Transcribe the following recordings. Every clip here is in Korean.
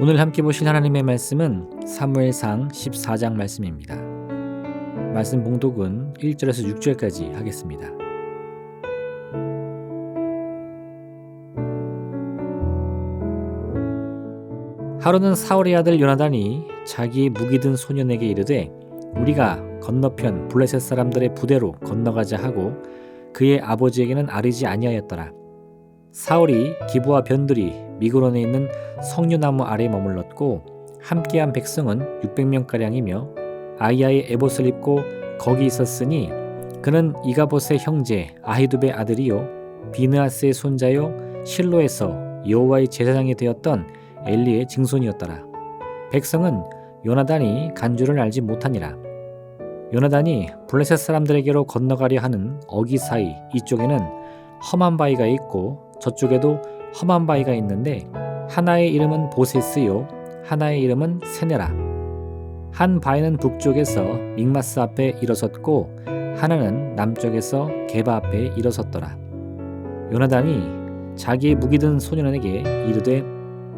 오늘 함께 보실 하나님의 말씀은 사무엘상 14장 말씀입니다. 말씀 봉독은 1절에서 6절까지 하겠습니다. 하루는 사울의 아들 요나단이 자기의 무기 든 소년에게 이르되 우리가 건너편 블레셋 사람들의 부대로 건너가자 하고 그의 아버지에게는 아뢰지 아니하였더라. 사울이 기브와 변들이 미그론에 있는 석류나무 아래 머물렀고 함께한 백성은 600명가량이며 아이야의 에봇을 입고 거기 있었으니 그는 이가봇의 형제 아히두베의 아들이요 비느하스의 손자요 실로에서 여호와의 제사장이 되었던 엘리의 증손이었더라. 백성은 요나단이 간주를 알지 못하니라. 요나단이 블레셋 사람들에게로 건너가려 하는 어기 사이 이쪽에는 험한 바위가 있고 저쪽에도 험한 바위가 있는데 하나의 이름은 보세스요 하나의 이름은 세네라. 한 바위는 북쪽에서 믹마스 앞에 일어섰고 하나는 남쪽에서 게바 앞에 일어섰더라. 요나단이 자기의 무기 든 소년에게 이르되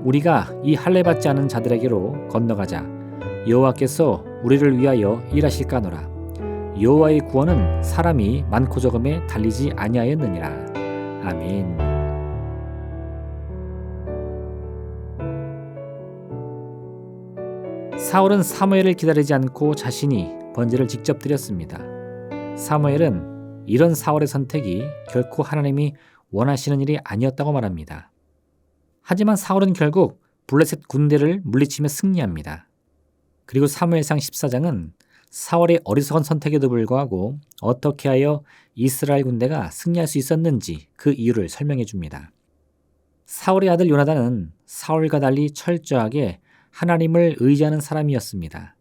우리가 이 할례 받지 않은 자들에게로 건너가자. 여호와께서 우리를 위하여 일하실까노라. 여호와의 구원은 사람이 많고 적음에 달리지 아니하였느니라. 아멘. 사울은 사무엘을 기다리지 않고 자신이 번제를 직접 드렸습니다. 사무엘은 이런 사울의 선택이 결코 하나님이 원하시는 일이 아니었다고 말합니다. 하지만 사울은 결국 블레셋 군대를 물리치며 승리합니다. 그리고 사무엘상 14장은 사울의 어리석은 선택에도 불구하고 어떻게 하여 이스라엘 군대가 승리할 수 있었는지 그 이유를 설명해 줍니다. 사울의 아들 요나단은 사울과 달리 철저하게 하나님을 의지하는 사람이었습니다.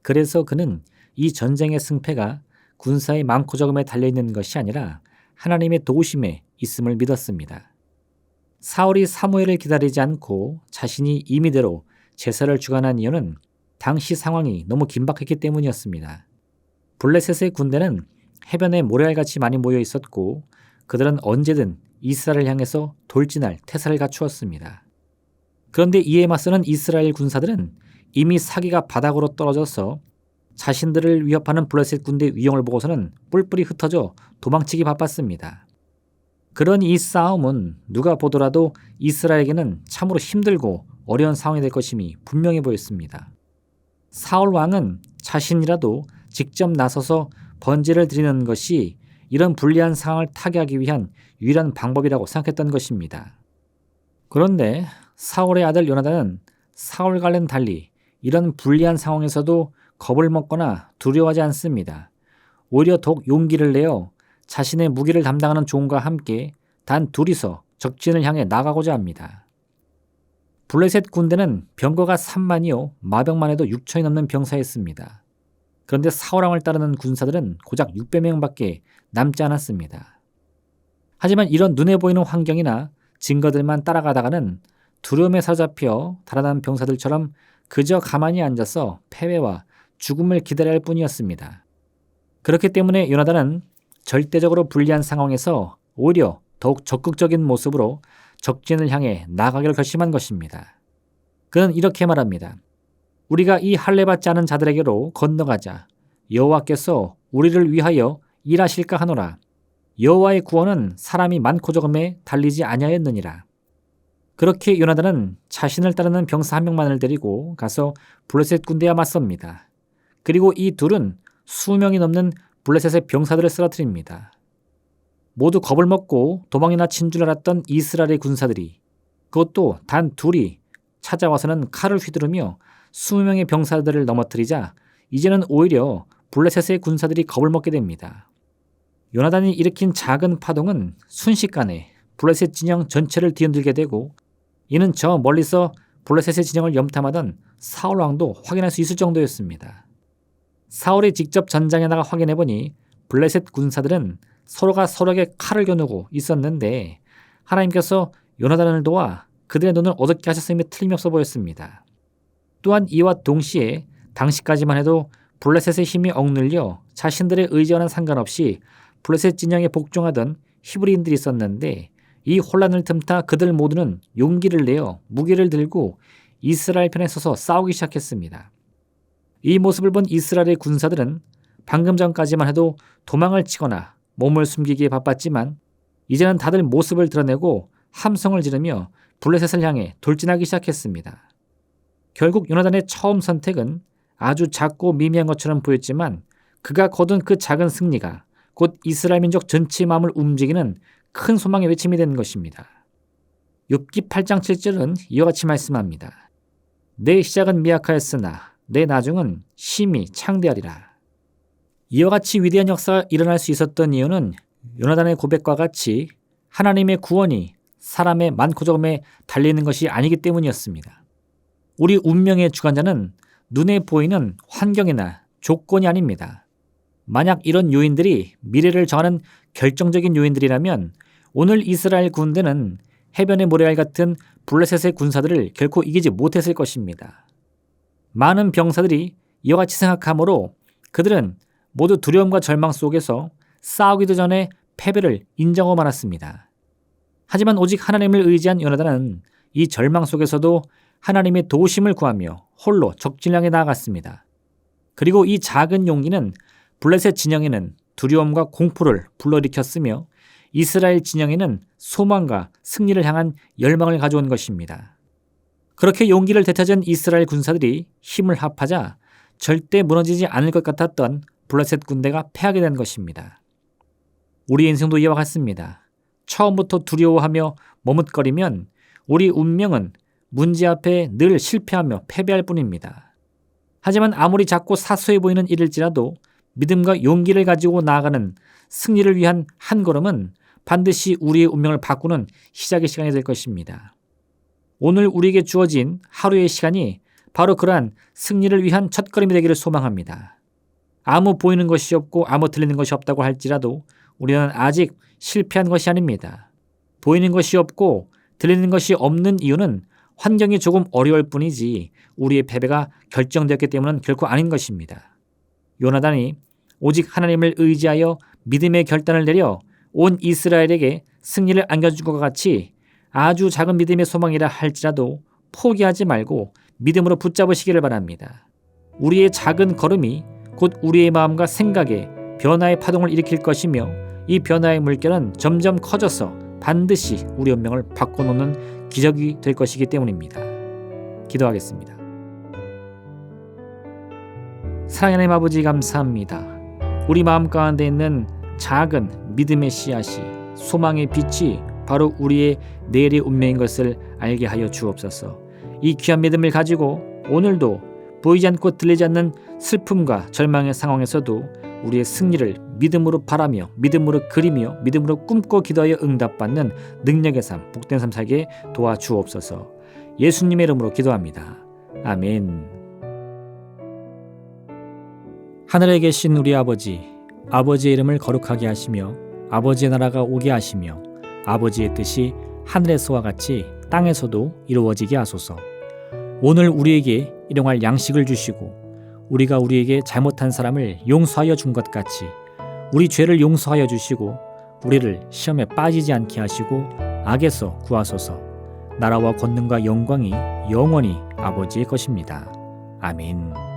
그래서 그는 이 전쟁의 승패가 군사의 많고 적음에 달려있는 것이 아니라 하나님의 도우심에 있음을 믿었습니다. 사울이 사무엘을 기다리지 않고 자신이 임의대로 제사를 주관한 이유는 당시 상황이 너무 긴박했기 때문이었습니다. 블레셋의 군대는 해변에 모래알같이 많이 모여 있었고 그들은 언제든 이스라엘을 향해서 돌진할 태세를 갖추었습니다. 그런데 이에 맞서는 이스라엘 군사들은 이미 사기가 바닥으로 떨어져서 자신들을 위협하는 블레셋 군대의 위용을 보고서는 뿔뿔이 흩어져 도망치기 바빴습니다. 그런 이 싸움은 누가 보더라도 이스라엘에게는 참으로 힘들고 어려운 상황이 될 것임이 분명해 보였습니다. 사울 왕은 자신이라도 직접 나서서 번제를 드리는 것이 이런 불리한 상황을 타개하기 위한 유일한 방법이라고 생각했던 것입니다. 그런데 사울의 아들 요나단은 사울과는 달리 이런 불리한 상황에서도 겁을 먹거나 두려워하지 않습니다. 오히려 더욱 용기를 내어 자신의 무기를 담당하는 종과 함께 단 둘이서 적진을 향해 나가고자 합니다. 블레셋 군대는 병거가 3만이요 마병만 해도 6천이 넘는 병사였습니다. 그런데 사울 왕을 따르는 군사들은 고작 600명밖에 남지 않았습니다. 하지만 이런 눈에 보이는 환경이나 증거들만 따라가다가는 두려움에 사로잡혀 달아난 병사들처럼 그저 가만히 앉아서 패배와 죽음을 기다려야 할 뿐이었습니다. 그렇기 때문에 요나단은 절대적으로 불리한 상황에서 오히려 더욱 적극적인 모습으로 적진을 향해 나가기를 결심한 것입니다. 그는 이렇게 말합니다. 우리가 이 할례 받지 않은 자들에게로 건너가자. 여호와께서 우리를 위하여 일하실까 하노라. 여호와의 구원은 사람이 많고 적음에 달리지 아니하였느니라. 그렇게 요나단은 자신을 따르는 병사 한 명만을 데리고 가서 블레셋 군대와 맞섭니다. 그리고 이 둘은 수명이 넘는 블레셋의 병사들을 쓰러뜨립니다. 모두 겁을 먹고 도망이나 친 줄 알았던 이스라엘의 군사들이 그것도 단 둘이 찾아와서는 칼을 휘두르며 20명의 병사들을 넘어뜨리자 이제는 오히려 블레셋의 군사들이 겁을 먹게 됩니다. 요나단이 일으킨 작은 파동은 순식간에 블레셋 진영 전체를 뒤흔들게 되고 이는 저 멀리서 블레셋의 진영을 염탐하던 사울 왕도 확인할 수 있을 정도였습니다. 사울이 직접 전장에 나가 확인해보니 블레셋 군사들은 서로가 서로에게 칼을 겨누고 있었는데 하나님께서 요나단을 도와 그들의 눈을 어둡게 하셨음이 틀림없어 보였습니다. 또한 이와 동시에 당시까지만 해도 블레셋의 힘이 억눌려 자신들의 의지와는 상관없이 블레셋 진영에 복종하던 히브리인들이 있었는데 이 혼란을 틈타 그들 모두는 용기를 내어 무기를 들고 이스라엘 편에 서서 싸우기 시작했습니다. 이 모습을 본 이스라엘의 군사들은 방금 전까지만 해도 도망을 치거나 몸을 숨기기에 바빴지만 이제는 다들 모습을 드러내고 함성을 지르며 블레셋을 향해 돌진하기 시작했습니다. 결국 요나단의 처음 선택은 아주 작고 미미한 것처럼 보였지만 그가 거둔 그 작은 승리가 곧 이스라엘 민족 전체의 마음을 움직이는 큰 소망의 외침이 되는 것입니다. 욥기 8장 7절은 이와 같이 말씀합니다. 내 시작은 미약하였으나 내 나중은 심히 창대하리라. 이와 같이 위대한 역사가 일어날 수 있었던 이유는 요나단의 고백과 같이 하나님의 구원이 사람의 많고 적음에 달리는 것이 아니기 때문이었습니다. 우리 운명의 주관자는 눈에 보이는 환경이나 조건이 아닙니다. 만약 이런 요인들이 미래를 정하는 결정적인 요인들이라면 오늘 이스라엘 군대는 해변의 모래알 같은 블레셋의 군사들을 결코 이기지 못했을 것입니다. 많은 병사들이 이와 같이 생각하므로 그들은 모두 두려움과 절망 속에서 싸우기도 전에 패배를 인정하고 말았습니다. 하지만 오직 하나님을 의지한 요나단은 이 절망 속에서도 하나님의 도우심을 구하며 홀로 적진을 향해 나아갔습니다. 그리고 이 작은 용기는 블레셋 진영에는 두려움과 공포를 불러일으켰으며 이스라엘 진영에는 소망과 승리를 향한 열망을 가져온 것입니다. 그렇게 용기를 되찾은 이스라엘 군사들이 힘을 합하자 절대 무너지지 않을 것 같았던 블레셋 군대가 패하게 된 것입니다. 우리 인생도 이와 같습니다. 처음부터 두려워하며 머뭇거리면 우리 운명은 문제 앞에 늘 실패하며 패배할 뿐입니다. 하지만 아무리 작고 사소해 보이는 일일지라도 믿음과 용기를 가지고 나아가는 승리를 위한 한 걸음은 반드시 우리의 운명을 바꾸는 시작의 시간이 될 것입니다. 오늘 우리에게 주어진 하루의 시간이 바로 그러한 승리를 위한 첫걸음이 되기를 소망합니다. 아무 보이는 것이 없고 아무 들리는 것이 없다고 할지라도 우리는 아직 실패한 것이 아닙니다. 보이는 것이 없고 들리는 것이 없는 이유는 환경이 조금 어려울 뿐이지 우리의 패배가 결정되었기 때문은 결코 아닌 것입니다. 요나단이 오직 하나님을 의지하여 믿음의 결단을 내려 온 이스라엘에게 승리를 안겨준 것과 같이 아주 작은 믿음의 소망이라 할지라도 포기하지 말고 믿음으로 붙잡으시기를 바랍니다. 우리의 작은 걸음이 곧 우리의 마음과 생각에 변화의 파동을 일으킬 것이며 이 변화의 물결은 점점 커져서 반드시 우리 운명을 바꿔놓는 기적이 될 것이기 때문입니다. 기도하겠습니다. 사랑하는 하나님 아버지 감사합니다. 우리 마음 가운데 있는 작은 믿음의 씨앗이 소망의 빛이 바로 우리의 내일의 운명인 것을 알게 하여 주옵소서. 이 귀한 믿음을 가지고 오늘도 보이지 않고 들리지 않는 슬픔과 절망의 상황에서도 우리의 승리를 믿음으로 바라며 믿음으로 그리며 믿음으로 꿈꿔 기도하여 응답받는 능력의 삶, 복된 삶 살게 도와주옵소서. 예수님의 이름으로 기도합니다. 아멘. 하늘에 계신 우리 아버지, 아버지의 이름을 거룩하게 하시며 아버지의 나라가 오게 하시며 아버지의 뜻이 하늘에서와 같이 땅에서도 이루어지게 하소서. 오늘 우리에게 일용할 양식을 주시고 우리가 우리에게 잘못한 사람을 용서하여 준 것 같이 우리 죄를 용서하여 주시고 우리를 시험에 빠지지 않게 하시고 악에서 구하소서. 나라와 권능과 영광이 영원히 아버지의 것입니다. 아멘.